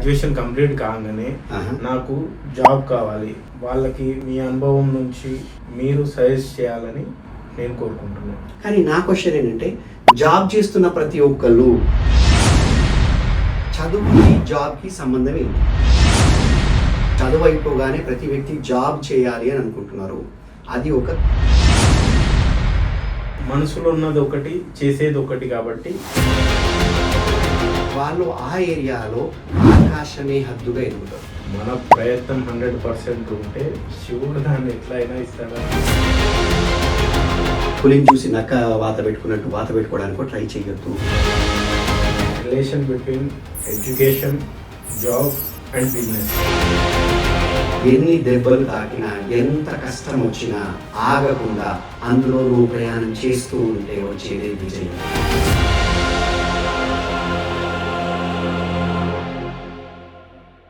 Graduation complete కాగానే నాకు job కావాలి, వాళ్ళకి మీ అనుభవం నుంచి మీరు సజెస్ట్ చేయాలని నేను కోరుకుంటున్నాను. కానీ నా క్వశ్చన్ ఏంటంటే, జాబ్ చేస్తున్న ప్రతి ఒక్కళ్ళు చదువుకి జాబ్కి సంబంధం ఏంటి? చదువు అయిపోగానే ప్రతి వ్యక్తి జాబ్ చేయాలి అని అనుకుంటున్నారు. అది ఒక మనసులో ఉన్నది ఒకటి, చేసేది ఒకటి కాబట్టి వాళ్ళు ఆ ఏరియాలో ఆకాశమే హద్దుగా ఎదుగుతారు. మన ప్రయత్నం 100% ఉంటే శివుడు దాన్ని ఎట్లా అయినా ఇస్తాడు. పులిని చూసి నక్క వాత పెట్టుకున్నట్టు వాత పెట్టుకోవడానికి ట్రై చేయొద్దు. Relation between education, job and business. ఎన్ని దెబ్బలు తాకినా, ఎంత కష్టం వచ్చినా ఆగకుండా అందులో నువ్వు ప్రయాణం చేస్తూ ఉంటే వచ్చేదే విజయం.